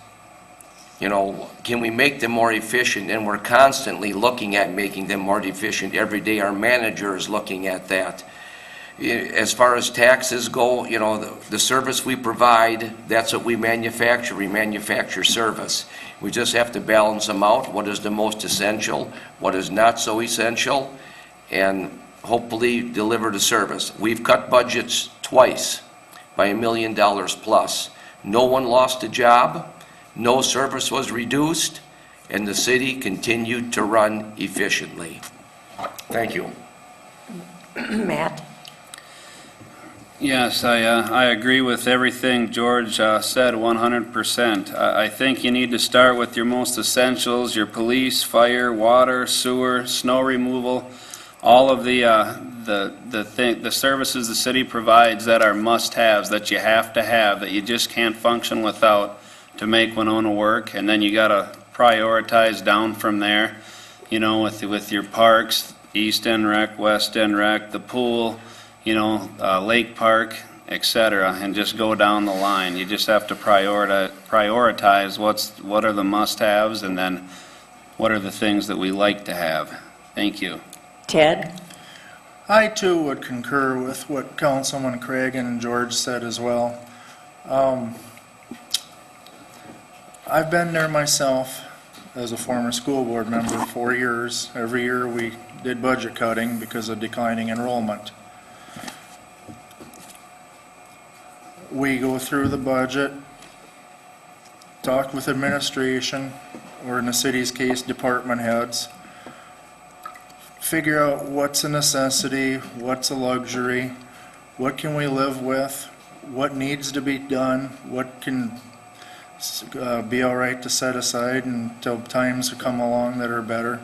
can we make them more efficient? And we're constantly looking at making them more efficient. Every day our manager is looking at that. As far as taxes go, the service we provide, that's what we manufacture. We manufacture service. We just have to balance them out. What is the most essential? What is not so essential? And hopefully deliver the service. We've cut budgets twice by $1 million plus. No one lost a job. No service was reduced, and the city continued to run efficiently. Thank you. Matt? Yes, I agree with everything George said 100%. I think you need to start with your most essentials, your police, fire, water, sewer, snow removal, all of the services the city provides that are must-haves, that you have to have, that you just can't function without to make Winona work. And then you got to prioritize down from there, with your parks, East End Rec, West End Rec, the pool, Lake Park, etc., and just go down the line. You just have to prioritize what are the must-haves, and then what are the things that we like to have. Thank you. Ted? I too would concur with what Councilman Craig and George said as well. I've been there myself as a former school board member 4 years. Every year we did budget cutting because of declining enrollment. We go through the budget, talk with administration, or in the city's case, department heads, figure out what's a necessity, what's a luxury, what can we live with, what needs to be done, what can be all right to set aside until times come along that are better.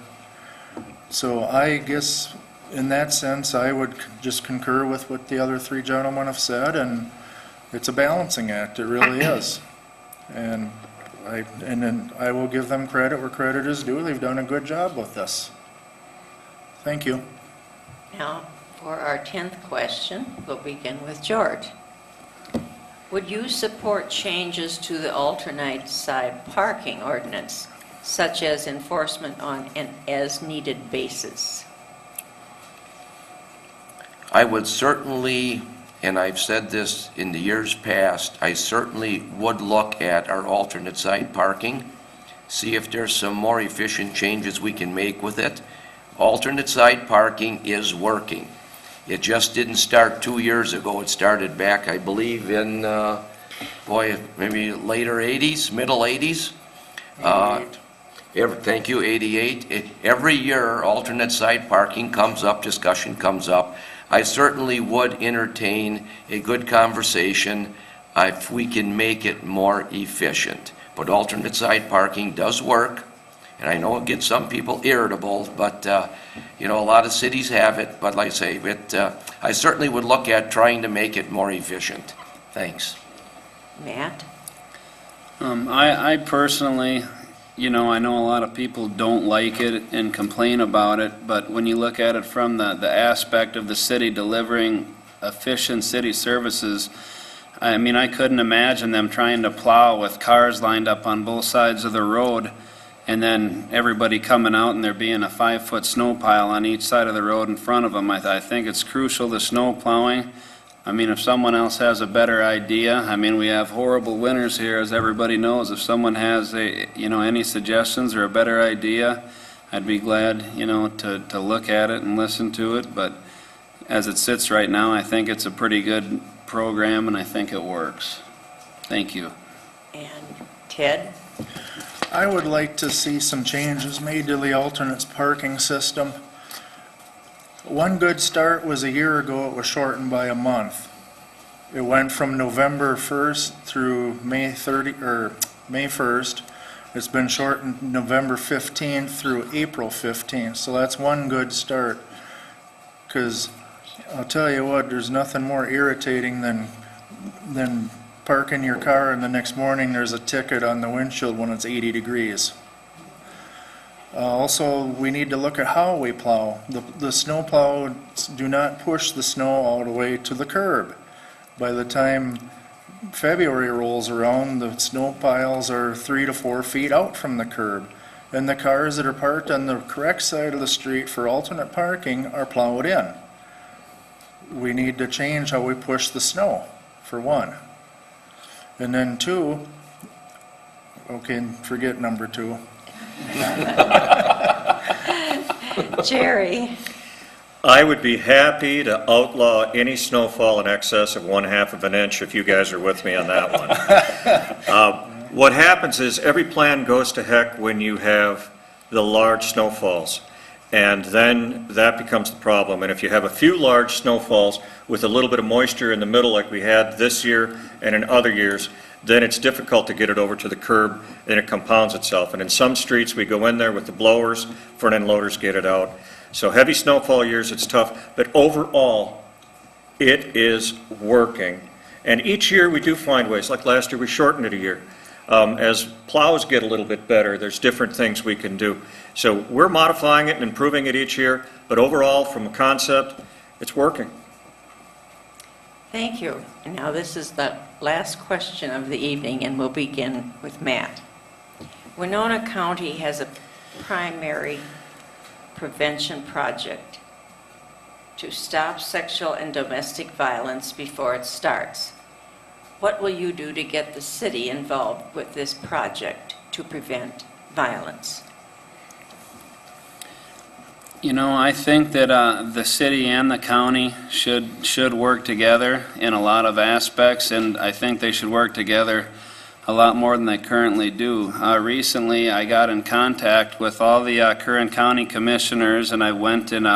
So I guess in that sense, I would just concur with what the other three gentlemen have said, and it's a balancing act, it really is. And then I will give them credit where credit is due. They've done a good job with this. Thank you. Now, for our 10th question, we'll begin with George. Would you support changes to the alternate side parking ordinance, such as enforcement on an as-needed basis? I would certainly, and I've said this in the years past, I certainly would look at our alternate side parking, see if there's some more efficient changes we can make with it. Alternate side parking is working. It just didn't start 2 years ago. It started back, I believe, in, maybe later 80s, middle 80s. Thank you, 88. Every year, alternate side parking comes up, discussion comes up. I certainly would entertain a good conversation if we can make it more efficient. But alternate side parking does work. And I know it gets some people irritable, but, a lot of cities have it. But like I say, I certainly would look at trying to make it more efficient. Thanks. Matt? I personally, I know a lot of people don't like it and complain about it, but when you look at it from the aspect of the city delivering efficient city services, I couldn't imagine them trying to plow with cars lined up on both sides of the road and then everybody coming out and there being a 5-foot snow pile on each side of the road in front of them. I think it's crucial, the snow plowing. If someone else has a better idea, we have horrible winters here, as everybody knows. If someone has any suggestions or a better idea, I'd be glad, to look at it and listen to it. But as it sits right now, I think it's a pretty good program and I think it works. Thank you. And Ted? I would like to see some changes made to the alternates parking system. One good start was a year ago. It was shortened by a month. It went from November 1st through May 1st. It's been shortened November 15th through April 15th. So that's one good start. Because I'll tell you what, there's nothing more irritating than parking your car and the next morning there's a ticket on the windshield when it's 80 degrees. Also, we need to look at how we plow. The snow plows do not push the snow all the way to the curb. By the time February rolls around, the snow piles are 3 to 4 feet out from the curb. And the cars that are parked on the correct side of the street for alternate parking are plowed in. We need to change how we push the snow, for one. And then two, okay, forget number 2. Jerry? I would be happy to outlaw any snowfall in excess of 1/2 of an inch if you guys are with me on that one. What happens is every plan goes to heck when you have the large snowfalls. And then that becomes the problem. And if you have a few large snowfalls with a little bit of moisture in the middle like we had this year and in other years, then it's difficult to get it over to the curb and it compounds itself. And in some streets we go in there with the blowers, front end loaders get it out. So heavy snowfall years it's tough, but overall it is working. And each year we do find ways, like last year we shortened it a year. As plows get a little bit better, there's different things we can do. So we're modifying it and improving it each year, but overall, from a concept, it's working. Thank you. And now this is the last question of the evening, and we'll begin with Matt. Winona County has primary prevention project to stop sexual and domestic violence before it starts. What will you do to get the city involved with this project to prevent violence? You know, I think that the city and the county should work together in a lot of aspects, and I think they should work together a lot more than they currently do. Recently, I got in contact with all the current county commissioners, and I went and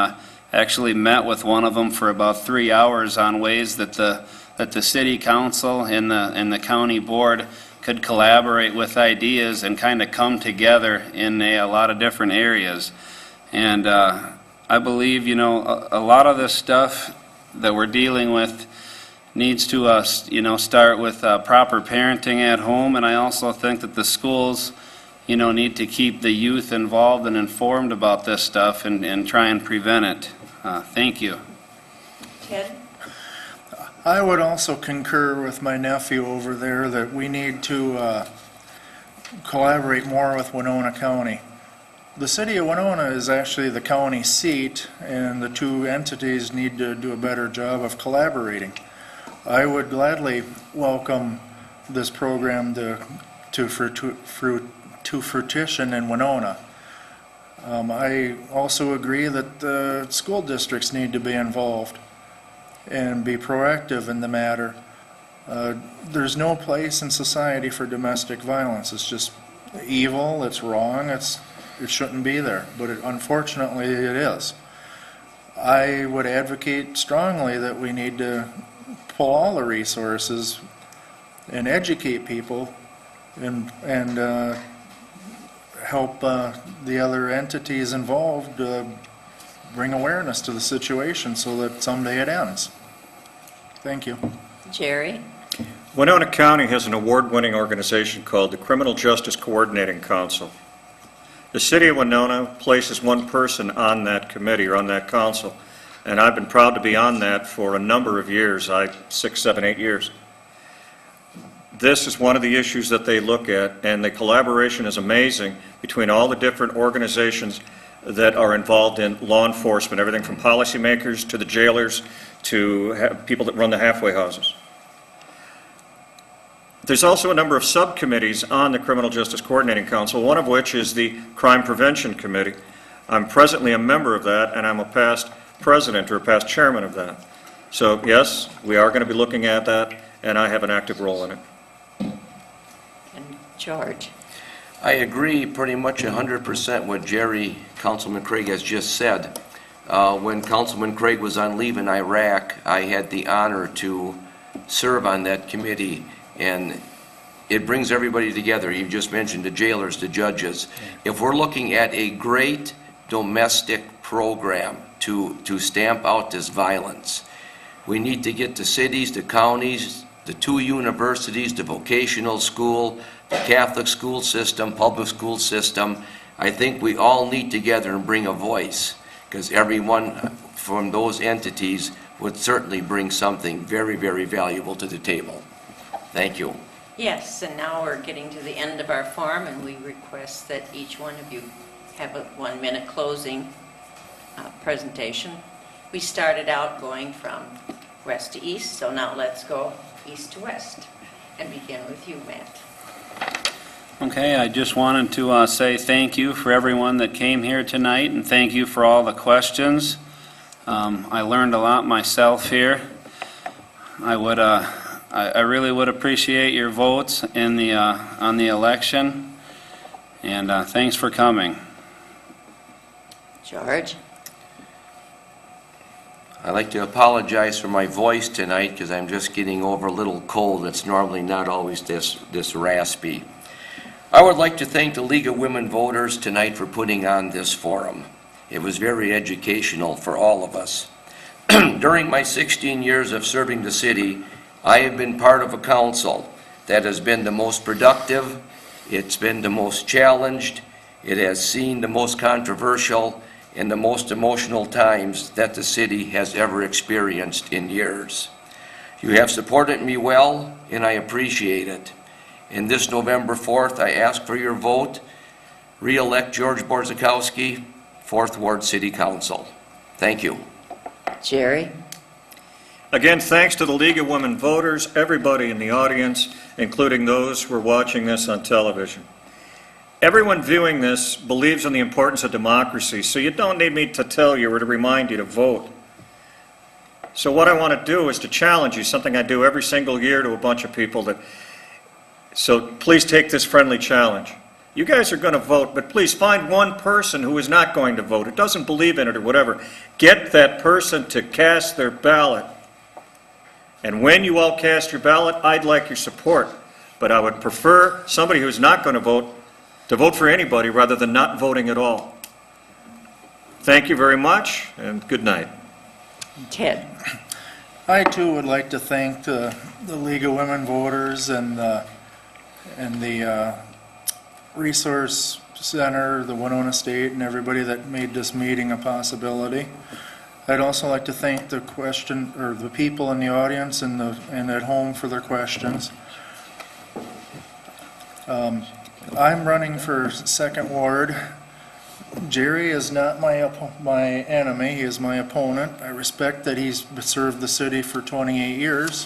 actually met with one of them for about 3 hours on ways that the city council and the county board could collaborate with ideas and kind of come together in a lot of different areas. And I believe, you know, a lot of this stuff that we're dealing with needs to, you know, start with proper parenting at home. And I also think that the schools, you know, need to keep the youth involved and informed about this stuff and try and prevent it. Thank you. Ted? I would also concur with my nephew over there that we need to collaborate more with Winona County. The city of Winona is actually the county seat, and the two entities need to do a better job of collaborating. I would gladly welcome this program to fruition in Winona. I also agree that the school districts need to be involved and be proactive in the matter. There's no place in society for domestic violence. It's just evil, it's wrong, it shouldn't be there, but unfortunately it is. I would advocate strongly that we need to pull all the resources and educate people and help the other entities involved bring awareness to the situation so that someday it ends. Thank you. Jerry? Winona County has an award-winning organization called the Criminal Justice Coordinating Council. The city of Winona places one person on that committee or on that council, and I've been proud to be on that for a number of years, 6, 7, 8 years. This is one of the issues that they look at, and the collaboration is amazing between all the different organizations that are involved in law enforcement, everything from policymakers to the jailers to people that run the halfway houses. There's also a number of subcommittees on the Criminal Justice Coordinating Council, one of which is the Crime Prevention Committee. I'm presently a member of that, and I'm a past president or a past chairman of that. So yes, we are going to be looking at that, and I have an active role in it. And George? I agree pretty much 100% what Councilman Craig has just said. When Councilman Craig was on leave in Iraq, I had the honor to serve on that committee, and it brings everybody together. You just mentioned the jailers, the judges. If we're looking at a great domestic program to stamp out this violence, we need to get the cities, the counties, the 2 universities, the vocational school, the Catholic school system, public school system. I think we all need together and bring a voice, because everyone from those entities would certainly bring something very, very valuable to the table. Thank you. Yes, and now we're getting to the end of our forum, and we request that each one of you have a 1-minute closing presentation. We started out going from west to east, so now let's go east to west and begin with you, Matt. Okay, I just wanted to say thank you for everyone that came here tonight, and thank you for all the questions. I learned a lot myself here. I really would appreciate your votes in the on the election, and thanks for coming. George? I'd like to apologize for my voice tonight because I'm just getting over a little cold. It's normally not always this raspy. I would like to thank the League of Women Voters tonight for putting on this forum. It was very educational for all of us. During my 16 years of serving the city, I have been part of a council that has been the most productive, it's been the most challenged, it has seen the most controversial and the most emotional times that the city has ever experienced in years. You have supported me well, and I appreciate it. And this November 4th, I ask for your vote. re-elect George Borzakowski, 4th Ward City Council. Thank you. Jerry? Again, thanks to the League of Women Voters, everybody in the audience, including those who are watching this on television. Everyone viewing this believes in the importance of democracy, so you don't need me to tell you or to remind you to vote. So what I want to do is to challenge you, something I do every single year to a bunch of people. So please take this friendly challenge. You guys are going to vote, but please find one person who is not going to vote, who doesn't believe in it or whatever. Get that person to cast their ballot. And when you all cast your ballot, I'd like your support. But I would prefer somebody who's not going to vote for anybody rather than not voting at all. Thank you very much, and good night. Ted? I too would like to thank the League of Women Voters and the Resource Center, the Winona State, and everybody that made this meeting a possibility. I'd also like to thank the people in the audience and at home for their questions. I'm running for 2nd Ward. Jerry is not my enemy, he is my opponent. I respect that he's served the city for 28 years.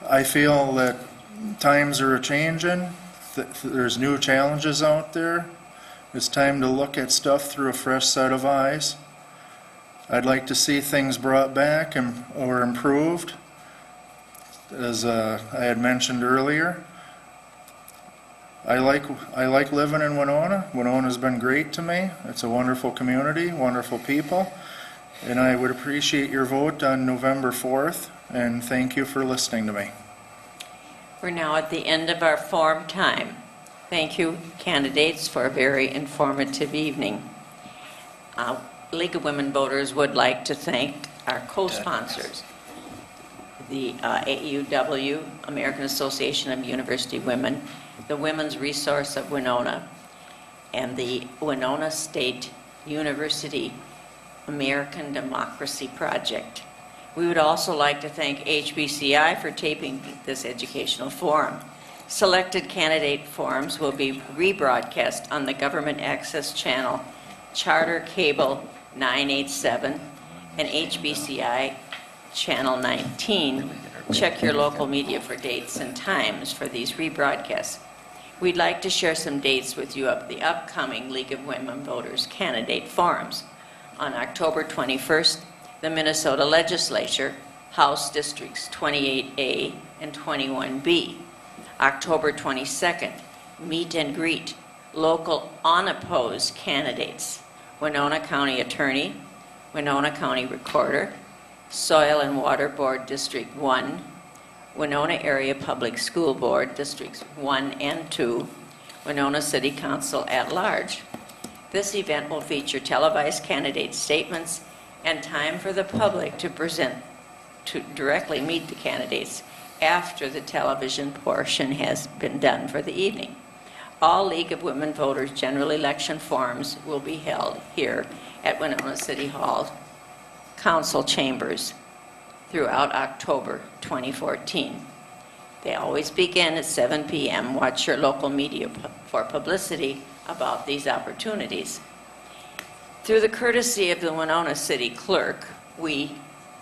I feel that times are a-changing, that there's new challenges out there. It's time to look at stuff through a fresh set of eyes. I'd like to see things brought back or improved, as I had mentioned earlier. I like living in Winona. Winona's been great to me. It's a wonderful community, wonderful people, and I would appreciate your vote on November 4th, and thank you for listening to me. We're now at the end of our forum time. Thank you, candidates, for a very informative evening. League of Women Voters would like to thank our co-sponsors, the AUW, American Association of University Women, the Women's Resource of Winona, and the Winona State University American Democracy Project. We would also like to thank HBCI for taping this educational forum. Selected candidate forums will be rebroadcast on the Government Access Channel, Charter Cable 987, and HBCI Channel 19. Check your local media for dates and times for these rebroadcasts. We'd like to share some dates with you of the upcoming League of Women Voters candidate forums. On October 21st, the Minnesota Legislature, House Districts 28A and 21B. October 22nd, meet and greet local unopposed candidates, Winona County Attorney, Winona County Recorder, Soil and Water Board District 1, Winona Area Public School Board Districts 1 and 2, Winona City Council at large. This event will feature televised candidate statements and time for the public to directly meet the candidates after the television portion has been done for the evening. All League of Women Voters general election forums will be held here at Winona City Hall Council Chambers throughout October 2014. They always begin at 7 p.m. Watch your local media for publicity about these opportunities. Through the courtesy of the Winona City Clerk, we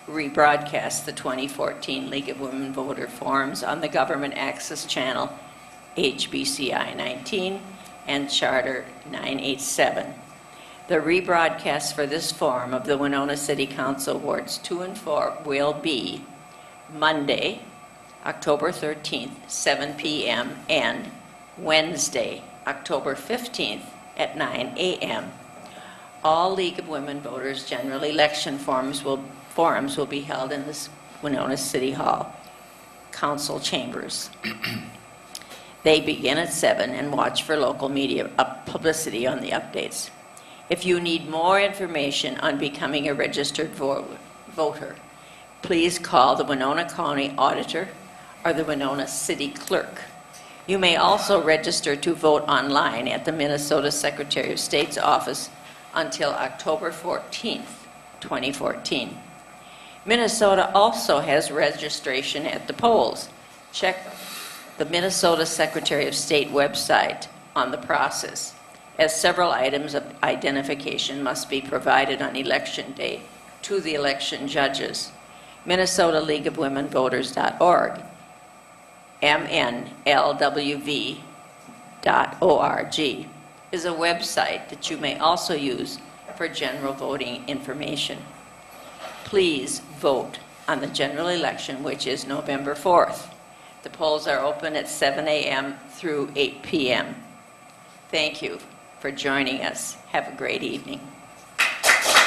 rebroadcast the 2014 League of Women Voter Forums on the Government Access Channel, HBCI 19 and Charter 987. The rebroadcast for this forum of the Winona City Council Wards 2 and 4 will be Monday, October 13th, 7 p.m., and Wednesday, October 15th at 9 a.m. All League of Women Voters general election forums will be held in this Winona City Hall Council Chambers. They begin at 7 and watch for local media publicity on the updates. If you need more information on becoming a registered voter, please call the Winona County Auditor or the Winona City Clerk. You may also register to vote online at the Minnesota Secretary of State's office until October 14th, 2014. Minnesota also has registration at the polls. Check the Minnesota Secretary of State website on the process. as several items of identification must be provided on election day to the election judges. Minnesota League of Women Voters.org, mnlwv.org, is a website that you may also use for general voting information. Please vote on the general election, which is November 4th. The polls are open at 7 a.m. through 8 p.m. Thank you for joining us. Have a great evening.